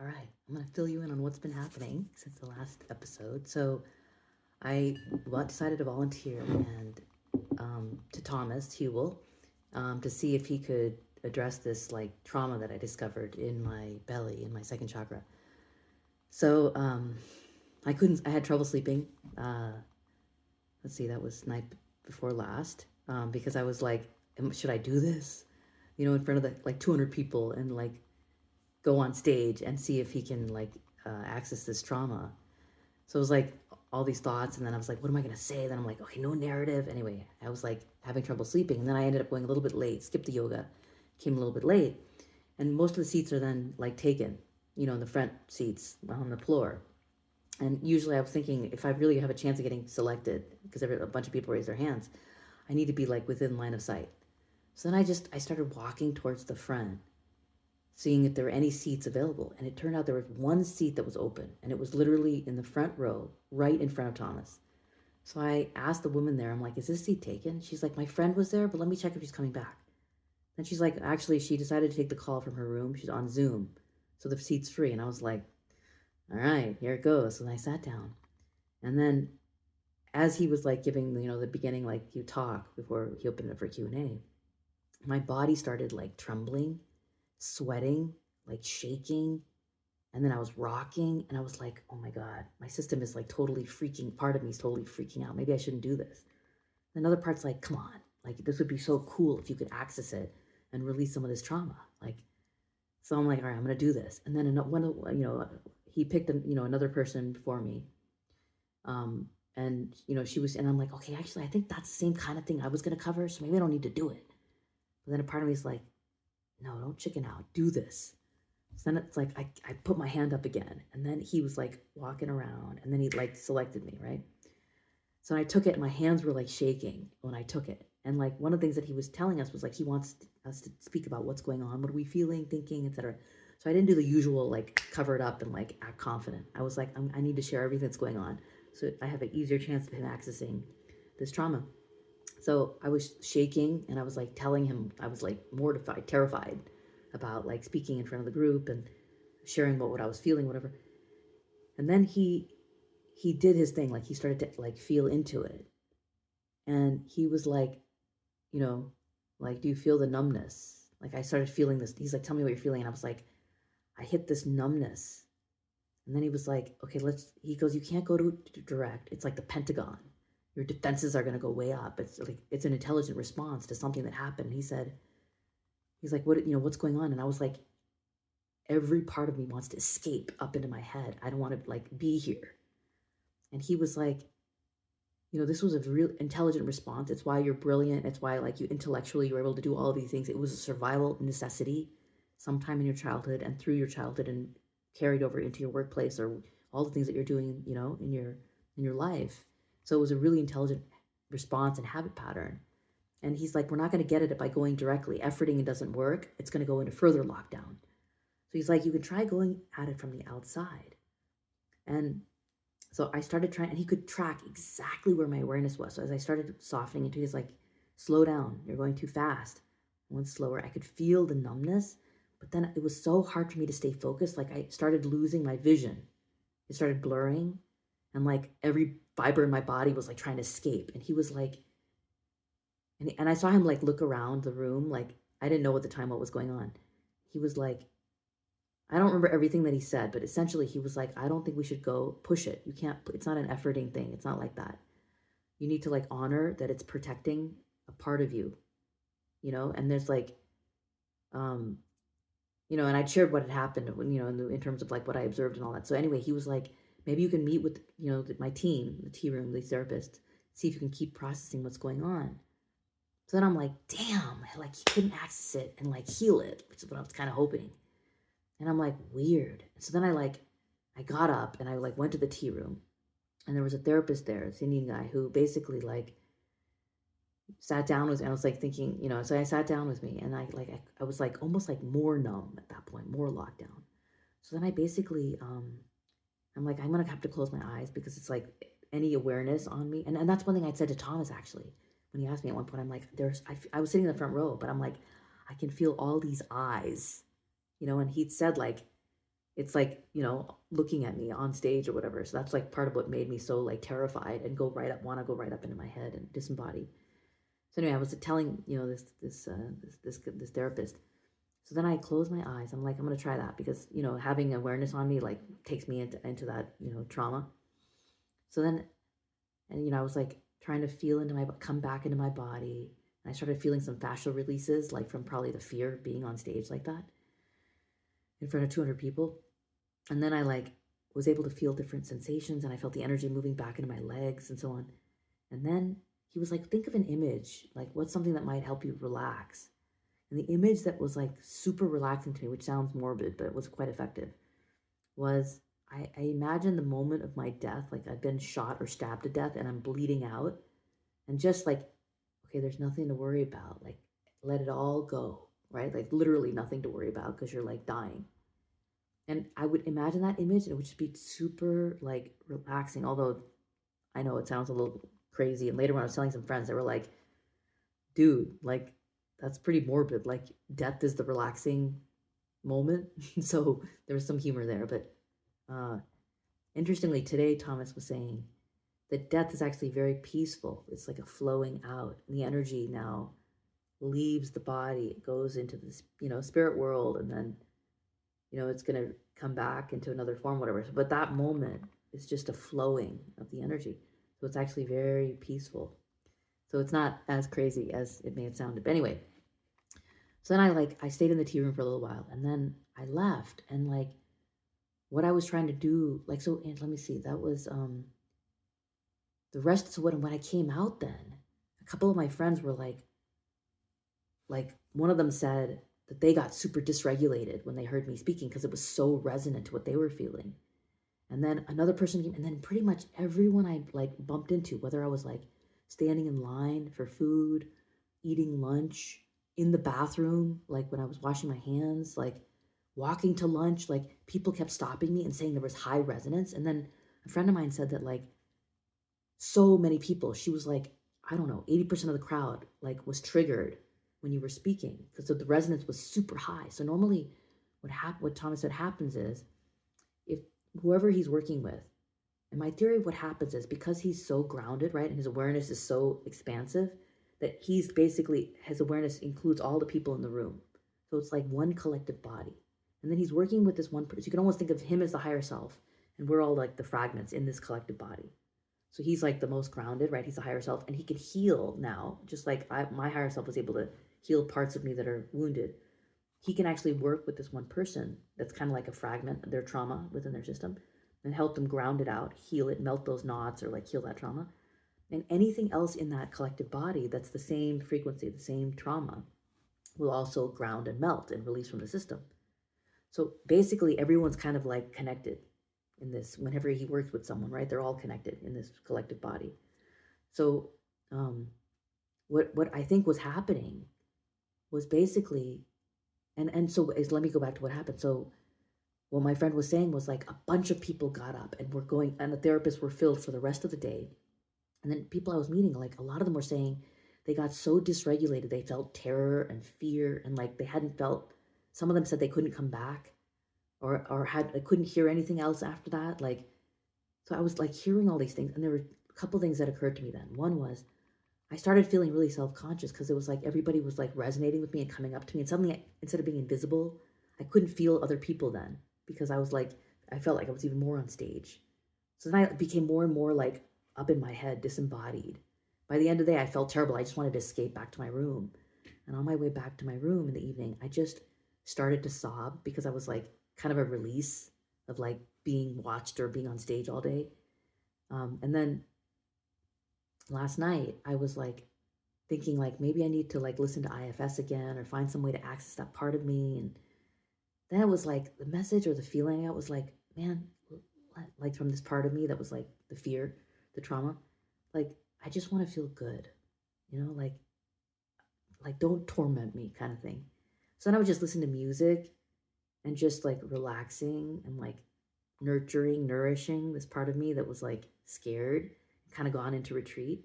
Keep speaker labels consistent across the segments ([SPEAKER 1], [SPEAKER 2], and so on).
[SPEAKER 1] All right, I'm going to fill you in on what's been happening since the last episode. So I decided to volunteer and to Thomas Hubl to see if he could address this like trauma that I discovered in my belly, in my second chakra. So I had trouble sleeping. Let's see, that was night before last because I was like, should I do this? In front of the like 200 people and like go on stage and see if he can like access this trauma. So it was like all these thoughts, and then I was like, what am I gonna say? Then I'm like, okay, no narrative. Anyway, I was like having trouble sleeping, and then I ended up going a little bit late, skipped the yoga, came a little bit late, and most of the seats are then like taken, in the front seats on the floor. And usually I was thinking if I really have a chance of getting selected, because a bunch of people raise their hands, I need to be like within line of sight. So then I started walking towards the front, seeing if there were any seats available. And it turned out there was one seat that was open, and it was literally in the front row, right in front of Thomas. So I asked the woman there, I'm like, is this seat taken? She's like, my friend was there, but let me check if she's coming back. Then she's like, actually, she decided to take the call from her room. She's on Zoom. So the seat's free. And I was like, all right, here it goes. And I sat down. And then as he was like giving, the beginning, like you talk before he opened it for Q&A, my body started like trembling, sweating, like shaking. And then I was rocking and I was like, oh my God, my system is like totally freaking, part of me is totally freaking out. Maybe I shouldn't do this. Another part's like, come on, like this would be so cool if you could access it and release some of this trauma. Like, so I'm like, all right, I'm going to do this. And then he picked, another person for me. And she was, and I'm like, okay, actually, I think that's the same kind of thing I was going to cover. So maybe I don't need to do it. But then a part of me is like, no, don't chicken out, do this. So then it's like, I put my hand up again, and then he was like walking around, and then he like selected me, right? So I took it, and my hands were like shaking when I took it. And like one of the things that he was telling us was like, he wants us to speak about what's going on, what are we feeling, thinking, etc. So I didn't do the usual like cover it up and like act confident. I was like, I need to share everything that's going on, so I have an easier chance of him accessing this trauma. So I was shaking, and I was like telling him, I was like mortified, terrified about like speaking in front of the group and sharing what I was feeling, whatever. And then he did his thing, like he started to like feel into it. And he was like, like, do you feel the numbness? Like I started feeling this. He's like, tell me what you're feeling. And I was like, I hit this numbness. And then he was like, okay, he goes, you can't go to direct. It's like the Pentagon. Your defenses are going to go way up. It's like, it's an intelligent response to something that happened. He's like, what's going on? And I was like, every part of me wants to escape up into my head. I don't want to like be here. And he was like, this was a real intelligent response. It's why you're brilliant. It's why like you intellectually, you were able to do all of these things. It was a survival necessity sometime in your childhood and through your childhood and carried over into your workplace or all the things that you're doing, in your life. So it was a really intelligent response and habit pattern. And he's like, we're not going to get it by going directly. Efforting it doesn't work. It's going to go into further lockdown. So he's like, you can try going at it from the outside. And so I started trying, and he could track exactly where my awareness was. So as I started softening into it, he's like, slow down. You're going too fast. I went slower. I could feel the numbness, but then it was so hard for me to stay focused. Like I started losing my vision. It started blurring, and like every fiber in my body was like trying to escape. And he was like, and I saw him like look around the room. Like I didn't know at the time what was going on. He was like, I don't remember everything that he said, but essentially he was like, I don't think we should go push it. You can't, it's not an efforting thing. It's not like that. You need to like honor that it's protecting a part of you, and there's like, and I shared what had happened when, in terms of like what I observed and all that. So anyway, he was like, maybe you can meet with, my team, the tea room, the therapist, see if you can keep processing what's going on. So then I'm like, damn, like he couldn't access it and like heal it, which is what I was kind of hoping. And I'm like, weird. So then I got up and I like went to the tea room, and there was a therapist there, this Indian guy who basically like sat down with me. I was like thinking, so I sat down with me, and I was like almost like more numb at that point, more lockdown. So then I basically, I'm like, I'm going to have to close my eyes because it's like any awareness on me. And that's one thing I'd said to Thomas, actually, when he asked me at one point. I'm like, I was sitting in the front row, but I'm like, I can feel all these eyes, and he'd said like, it's like, looking at me on stage or whatever. So that's like part of what made me so like terrified and want to go right up into my head and disembody. So anyway, I was telling, this therapist. So then I close my eyes. I'm like, I'm going to try that because, having awareness on me, like takes me into that, trauma. So then, and, I was like trying to feel come back into my body. And I started feeling some fascial releases, like from probably the fear of being on stage like that in front of 200 people. And then I like was able to feel different sensations, and I felt the energy moving back into my legs and so on. And then he was like, think of an image, like what's something that might help you relax. And the image that was like super relaxing to me, which sounds morbid, but it was quite effective, was I imagined the moment of my death, like I've been shot or stabbed to death and I'm bleeding out. And just like, okay, there's nothing to worry about. Like, let it all go, right? Like literally nothing to worry about because you're like dying. And I would imagine that image and it would just be super like relaxing. Although I know it sounds a little crazy. And later when I was telling some friends, they were like, dude, like that's pretty morbid. Like death is the relaxing moment. So there was some humor there. But interestingly, today Thomas was saying that death is actually very peaceful. It's like a flowing out. And the energy now leaves the body. It goes into this, spirit world, and then it's going to come back into another form, whatever. But that moment is just a flowing of the energy. So it's actually very peaceful. So it's not as crazy as it may have sounded. But anyway, so then I stayed in the tea room for a little while, and then I left. And like what I was trying to do, like, so, and let me see, that was the rest. So when I came out, then a couple of my friends were like one of them said that they got super dysregulated when they heard me speaking because it was so resonant to what they were feeling. And then another person came, and then pretty much everyone I like bumped into, whether I was like standing in line for food, eating lunch, in the bathroom, like when I was washing my hands, like walking to lunch, like people kept stopping me and saying there was high resonance. And then a friend of mine said that like so many people, she was like, I don't know, 80% of the crowd like was triggered when you were speaking because the resonance was super high. So normally what Thomas said happens is if whoever he's working with, and my theory of what happens is because he's so grounded, right, and his awareness is so expansive that he's basically, his awareness includes all the people in the room. So it's like one collective body. And then he's working with this one person. You can almost think of him as the higher self, and we're all like the fragments in this collective body. So he's like the most grounded, right? He's the higher self, and he can heal now, just like my higher self was able to heal parts of me that are wounded. He can actually work with this one person that's kind of like a fragment of their trauma within their system and help them ground it out, heal it, melt those knots, or like heal that trauma. And anything else in that collective body that's the same frequency, the same trauma, will also ground and melt and release from the system. So basically, everyone's kind of like connected in this. Whenever he works with someone, right, they're all connected in this collective body. So what I think was happening was basically, and so let me go back to what happened. So what my friend was saying was like a bunch of people got up and were going, and the therapists were filled for the rest of the day. And then people I was meeting, like a lot of them were saying they got so dysregulated, they felt terror and fear, and like they hadn't felt. Some of them said they couldn't come back, or I couldn't hear anything else after that. Like, so I was like hearing all these things, and there were a couple things that occurred to me then. One was I started feeling really self-conscious because it was like everybody was like resonating with me and coming up to me, and suddenly instead of being invisible, I couldn't feel other people then because I was like, I felt like I was even more on stage. So then I became more and more like up in my head, disembodied. By the end of the day, I felt terrible. I just wanted to escape back to my room. And on my way back to my room in the evening, I just started to sob because I was like kind of a release of like being watched or being on stage all day. And then last night I was like thinking like maybe I need to like listen to IFS again or find some way to access that part of me. And then it was like the message or the feeling I got was like, man, like from this part of me that was like the fear, the trauma, like I just want to feel good, like don't torment me kind of thing. So then I would just listen to music and just like relaxing and like nourishing this part of me that was like scared, kind of gone into retreat.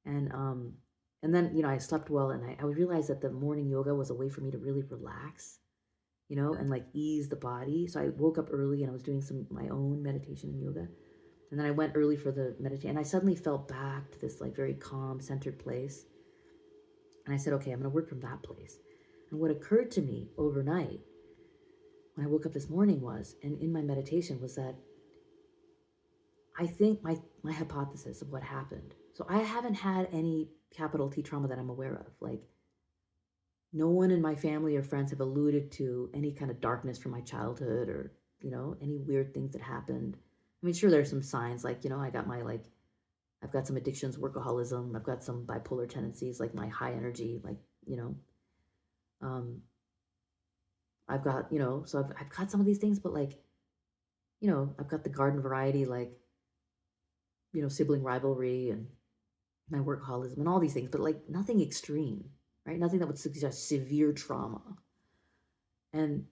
[SPEAKER 1] And then I slept well, and I realized that the morning yoga was a way for me to really relax, and like ease the body. So I woke up early and I was doing my own meditation and yoga. And then I went early for the meditation, and I suddenly fell back to this like very calm, centered place. And I said, okay, I'm going to work from that place. And what occurred to me overnight when I woke up this morning and in my meditation was that I think my hypothesis of what happened. So I haven't had any capital T trauma that I'm aware of. Like, no one in my family or friends have alluded to any kind of darkness from my childhood or, any weird things that happened. I mean, sure, there's some signs like, I've got some addictions, workaholism. I've got some bipolar tendencies, like my high energy, like, I've got, so I've got some of these things, but like, I've got the garden variety, like, sibling rivalry and my workaholism and all these things, but like nothing extreme, right? Nothing that would suggest severe trauma. And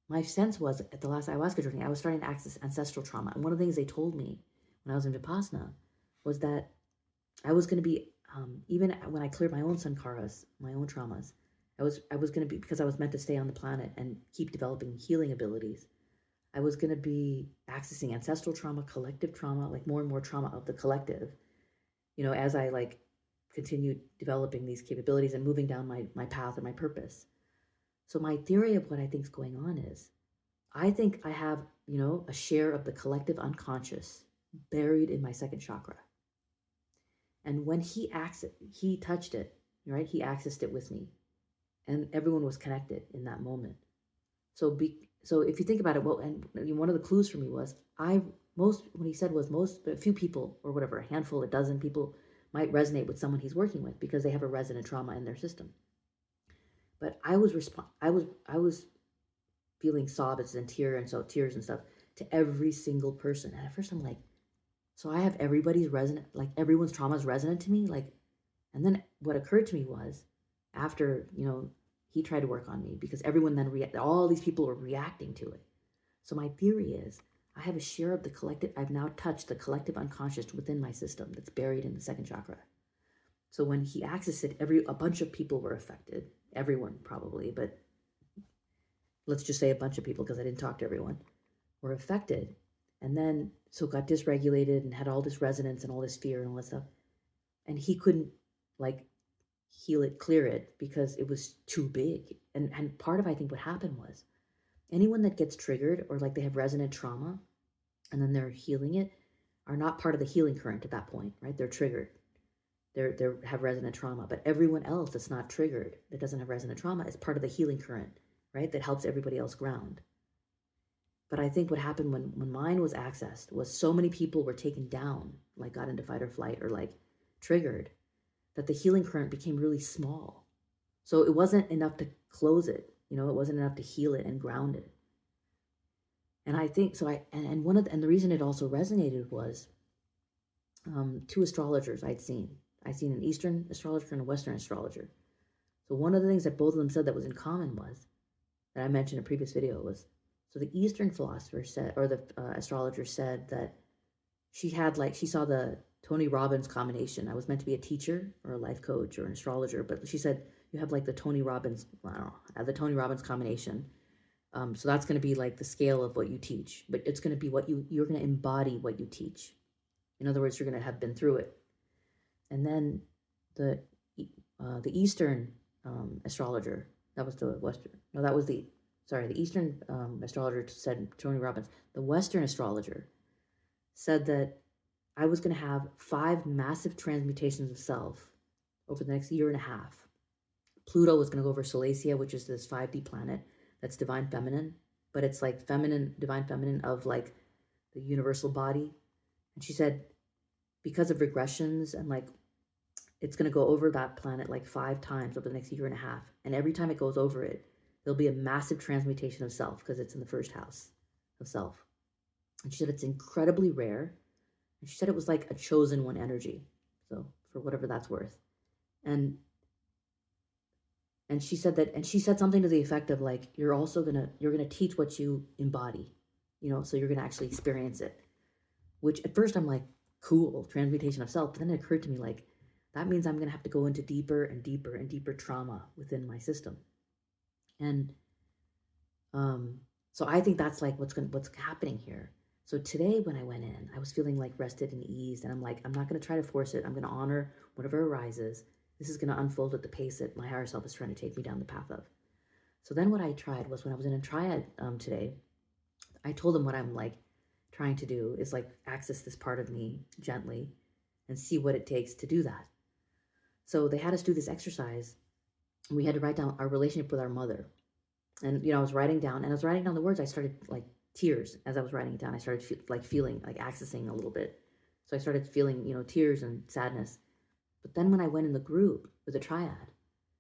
[SPEAKER 1] my sense was at the last ayahuasca journey, I was starting to access ancestral trauma. And one of the things they told me when I was in Vipassana was that I was going to be, even when I cleared my own sankharas, my own traumas, I was going to be, because I was meant to stay on the planet and keep developing healing abilities, I was going to be accessing ancestral trauma, collective trauma, like more and more trauma of the collective, as I like continued developing these capabilities and moving down my path and my purpose. So my theory of what I think is going on is, I think I have, a share of the collective unconscious buried in my second chakra. And when he touched it, right? He accessed it with me, and everyone was connected in that moment. So if you think about it, well, and one of the clues for me was what he said was a few people or whatever, a handful, a dozen people might resonate with someone he's working with because they have a resonant trauma in their system. But I was feeling sobs and tears and stuff to every single person. And at first I'm like, so I have everybody's resonant, like everyone's trauma is resonant to me. Like, and then what occurred to me was after, he tried to work on me because everyone then all these people were reacting to it. So my theory is I have a share of the collective. I've now touched the collective unconscious within my system that's buried in the second chakra. So when he accessed it, a bunch of people were affected. Everyone probably, but let's just say a bunch of people because I didn't talk to everyone, were affected. And then, so got dysregulated and had all this resonance and all this fear and all this stuff. And he couldn't like heal it, clear it, because it was too big. And part of, I think what happened was anyone that gets triggered or like they have resonant trauma and then they're healing it are not part of the healing current at that point, right? They're triggered. They have resonant trauma, but everyone else that's not triggered, that doesn't have resonant trauma, is part of the healing current, right? That helps everybody else ground. But I think what happened when mine was accessed was so many people were taken down, like got into fight or flight or like triggered, that the healing current became really small. So it wasn't enough to close it, it wasn't enough to heal it and ground it. And I think so. And the reason it also resonated was two astrologers I'd seen an Eastern astrologer and a Western astrologer. So one of the things that both of them said that was in common was, that I mentioned in a previous video, was, so the Eastern philosopher said, or the astrologer said that she saw the Tony Robbins combination. I was meant to be a teacher or a life coach or an astrologer, but she said you have like the Tony Robbins, the Tony Robbins combination. So that's going to be like the scale of what you teach, but it's going to be you're going to embody what you teach. In other words, you're going to have been through it. And then the Eastern astrologer, that was the Western, no, that was the Eastern astrologer said Tony Robbins. The Western astrologer said that I was going to have 5 massive transmutations of self over the next year and a half. Pluto was going to go over Salacia, which is this 5D planet that's divine feminine, but it's like divine feminine of like the universal body. And she said, because of regressions and like, it's going to go over that planet like 5 times over the next year and a half. And every time it goes over it, there'll be a massive transmutation of self because it's in the first house of self. And she said it's incredibly rare. And she said it was like a chosen one energy. So for whatever that's worth. And she said something to the effect of like, you're going to teach what you embody, so you're going to actually experience it, which at first I'm like, cool, transmutation of self. But then it occurred to me like, that means I'm going to have to go into deeper and deeper and deeper trauma within my system. And So I think that's like what's happening here. So today when I went in, I was feeling like rested and eased, and I'm like, I'm not going to try to force it. I'm going to honor whatever arises. This is going to unfold at the pace that my higher self is trying to take me down the path of. So then what I tried was when I was in a triad today, I told them what I'm like trying to do is like access this part of me gently and see what it takes to do that. So they had us do this exercise. We had to write down our relationship with our mother. And, I was writing down, and I was writing down the words. I started like tears as I was writing it down. I started feeling like accessing a little bit. So I started feeling, tears and sadness. But then when I went in the group with the triad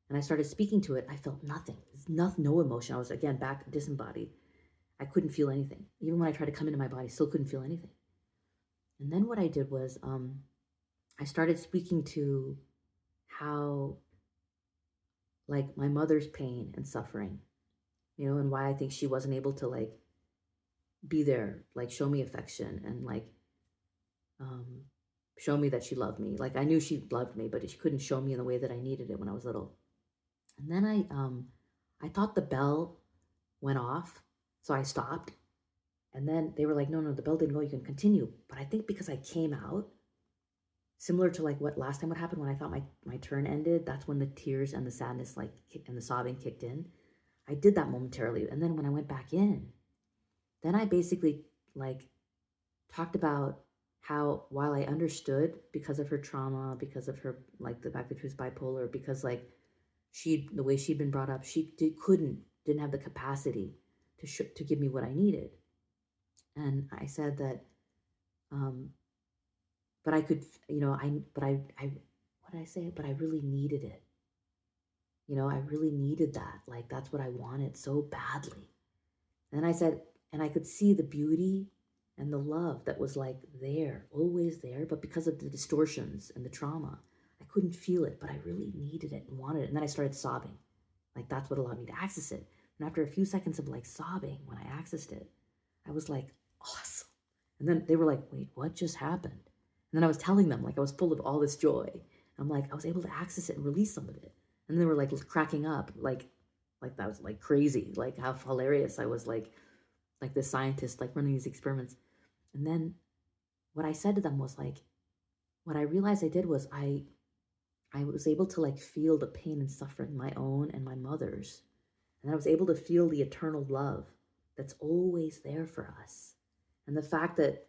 [SPEAKER 1] and I started speaking to it, I felt nothing. Nothing, no emotion. I was again back disembodied. I couldn't feel anything. Even when I tried to come into my body, still couldn't feel anything. And then what I did was I started speaking to how like my mother's pain and suffering, and why I think she wasn't able to like be there, like show me affection and like show me that she loved me. Like I knew she loved me, but she couldn't show me in the way that I needed it when I was little. And then I thought the bell went off, so I stopped. And then they were like, no, the bell didn't go, you can continue. But I think because I came out, similar to like what last time what happened when I thought my turn ended, that's when the tears and the sadness like and the sobbing kicked in. I did that momentarily. And then when I went back in, then I basically like talked about how while I understood because of her trauma, because of her like the fact that she was bipolar, because like the way she'd been brought up, she didn't have the capacity to give me what I needed. And I said that, but I could, what did I say? But I really needed it. I really needed that. Like, that's what I wanted so badly. And I said, and I could see the beauty and the love that was like there, always there. But because of the distortions and the trauma, I couldn't feel it, but I really needed it and wanted it. And then I started sobbing. Like, that's what allowed me to access it. And after a few seconds of like sobbing, when I accessed it, I was like, awesome. And then they were like, wait, what just happened? And then I was telling them, like, I was full of all this joy. I'm like, I was able to access it and release some of it. And they were like cracking up, like that was like crazy, like how hilarious I was, like this scientist, like running these experiments. And then what I said to them was like, what I realized I did was I was able to like feel the pain and suffering, my own and my mother's. And I was able to feel the eternal love that's always there for us. And the fact that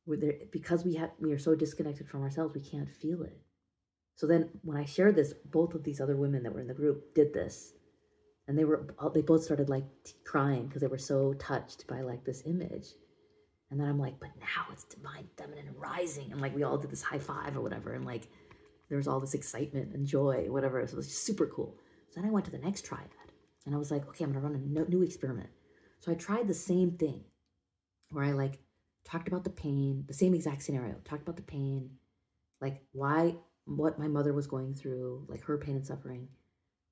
[SPEAKER 1] we're there, because we are so disconnected from ourselves, we can't feel it. So then when I shared this, both of these other women that were in the group did this. And they both started like crying because they were so touched by like this image. And then I'm like, but now it's divine feminine and rising. And like we all did this high five or whatever. And like there was all this excitement and joy, whatever. So it was just super cool. So then I went to the next triad and I was like, okay, I'm going to run a new experiment. So I tried the same thing where I like talked about the pain, the same exact scenario, talked about the pain, like what my mother was going through, like her pain and suffering,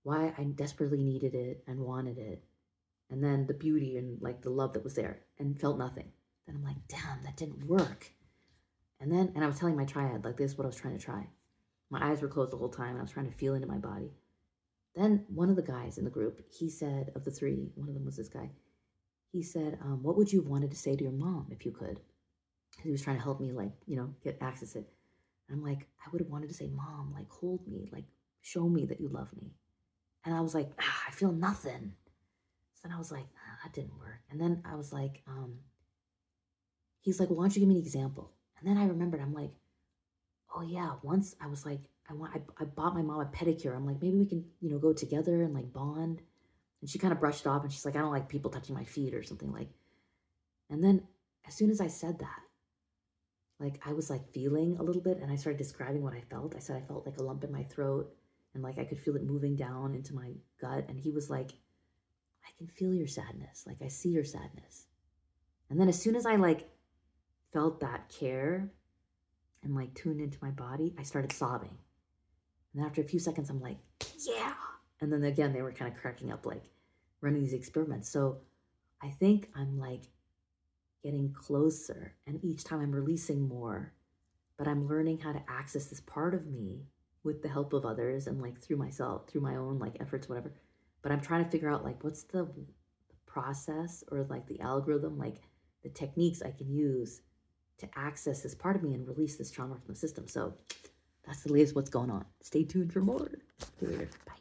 [SPEAKER 1] why I desperately needed it and wanted it. And then the beauty and like the love that was there and felt nothing. Then I'm like, damn, that didn't work. And I was telling my triad, like this is what I was trying to try. My eyes were closed the whole time and I was trying to feel into my body. Then one of the guys in the group, he said, of the three, one of them was this guy. He said, what would you have wanted to say to your mom if you could? He was trying to help me like, get access it. And I'm like, I would have wanted to say, Mom, like hold me, like show me that you love me. And I was like, I feel nothing. So then I was like, that didn't work. And then I was like, he's like, well, why don't you give me an example? And then I remembered, I'm like, oh yeah, once I was like, I bought my mom a pedicure. I'm like, maybe we can, go together and like bond. And she kind of brushed off and she's like, I don't like people touching my feet or something like. And then as soon as I said that, like I was like feeling a little bit and I started describing what I felt. I said I felt like a lump in my throat and like I could feel it moving down into my gut. And he was like, I can feel your sadness. Like I see your sadness. And then as soon as I like felt that care and like tuned into my body, I started sobbing. And then after a few seconds, I'm like, yeah. And then again, they were kind of cracking up, like running these experiments. So I think I'm like getting closer. And each time I'm releasing more, but I'm learning how to access this part of me with the help of others and like through myself, through my own like efforts, whatever. But I'm trying to figure out like, what's the process or like the algorithm, like the techniques I can use to access this part of me and release this trauma from the system. So that's the latest what's going on. Stay tuned for more. See you later. Bye.